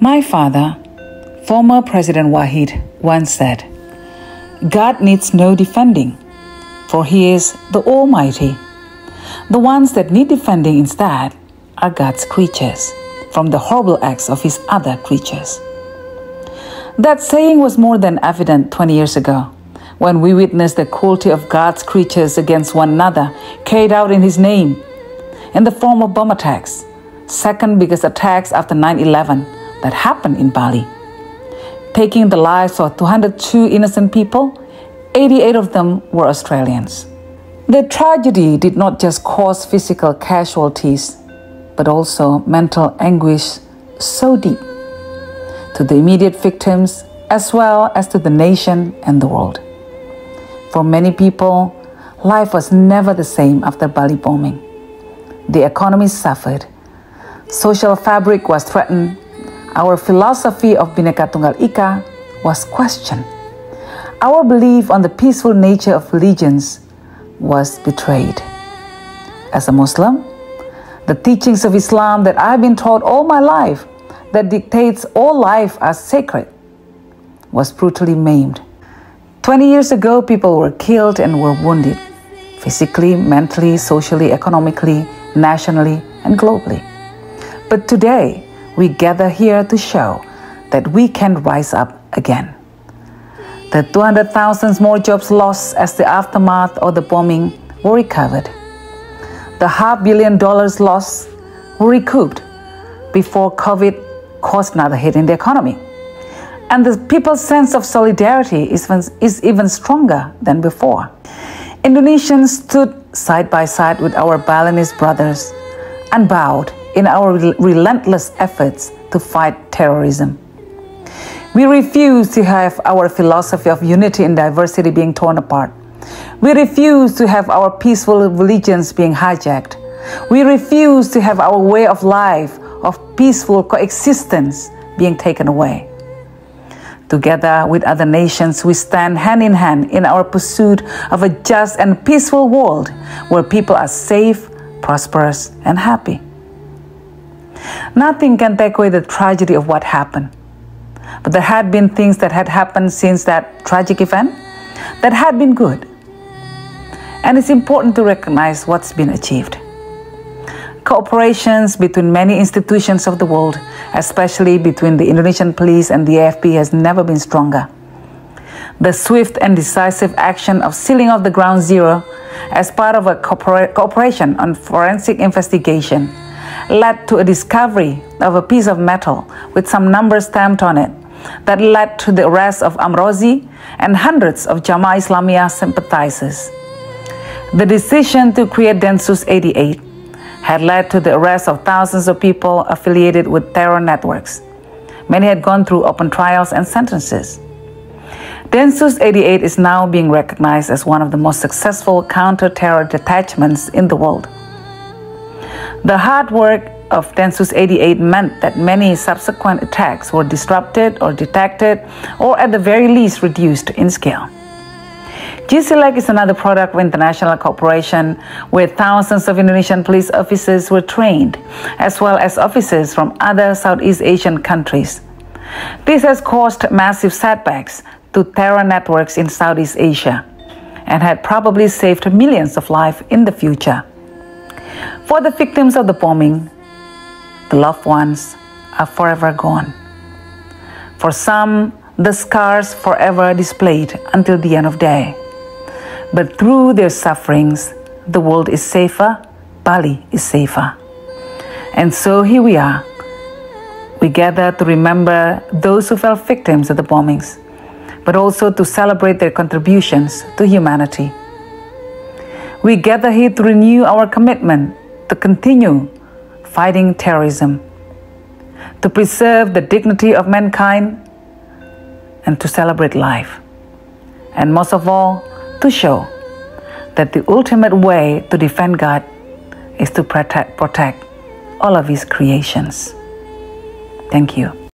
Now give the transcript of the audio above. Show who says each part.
Speaker 1: My father, former President Wahid, once said, "God needs no defending, for He is the Almighty. The ones that need defending instead are God's creatures from the horrible acts of His other creatures." That saying was more than evident 20 years ago, when we witnessed the cruelty of God's creatures against one another carried out in His name, in the form of bomb attacks, second biggest attacks after 9/11 that happened in Bali, taking the lives of 202 innocent people. 88 of them were Australians. The tragedy did not just cause physical casualties, but also mental anguish so deep to the immediate victims as well as to the nation and the world. For many people, life was never the same after Bali bombing. The economy suffered. Social fabric was threatened. Our philosophy of Bhinneka Tunggal Ika was questioned. Our belief on the peaceful nature of religions was betrayed. As a Muslim, the teachings of Islam that I've been taught all my life, that dictates all life as sacred, was brutally maimed. 20 years ago, people were killed and were wounded, physically, mentally, socially, economically, nationally, and globally. But today, we gather here to show that we can rise up again. The 200,000 more jobs lost as the aftermath of the bombing were recovered. The $500 million lost were recouped before COVID caused another hit in the economy. And the people's sense of solidarity is even stronger than before. Indonesians stood side by side with our Balinese brothers, unbowed in our relentless efforts to fight terrorism. We refuse to have our philosophy of unity and diversity being torn apart. We refuse to have our peaceful religions being hijacked. We refuse to have our way of life of peaceful coexistence being taken away. Together with other nations, we stand hand in hand in our pursuit of a just and peaceful world where people are safe, prosperous, and happy. Nothing can take away the tragedy of what happened. But there had been things that had happened since that tragic event that had been good. And it's important to recognize what's been achieved. Cooperations between many institutions of the world, especially between the Indonesian police and the AFP, has never been stronger. The swift and decisive action of sealing off the ground zero as part of a cooperation on forensic investigation led to a discovery of a piece of metal with some numbers stamped on it that led to the arrest of Amrozi and hundreds of Jamaah Islamiyah sympathizers. The decision to create Densus 88 had led to the arrest of thousands of people affiliated with terror networks. Many had gone through open trials and sentences. Densus 88 is now being recognized as one of the most successful counter-terror detachments in the world. The hard work of Densus 88 meant that many subsequent attacks were disrupted or detected, or at the very least reduced in scale. GCLEC is another product of international cooperation where thousands of Indonesian police officers were trained, as well as officers from other Southeast Asian countries. This has caused massive setbacks to terror networks in Southeast Asia and had probably saved millions of lives in the future. For the victims of the bombing, the loved ones are forever gone. For some, the scars forever displayed until the end of day. But through their sufferings, the world is safer, Bali is safer. And so here we are. We gather to remember those who fell victims of the bombings, but also to celebrate their contributions to humanity. We gather here to renew our commitment to continue fighting terrorism, to preserve the dignity of mankind, and to celebrate life. And most of all, to show that the ultimate way to defend God is to protect all of His creations. Thank you.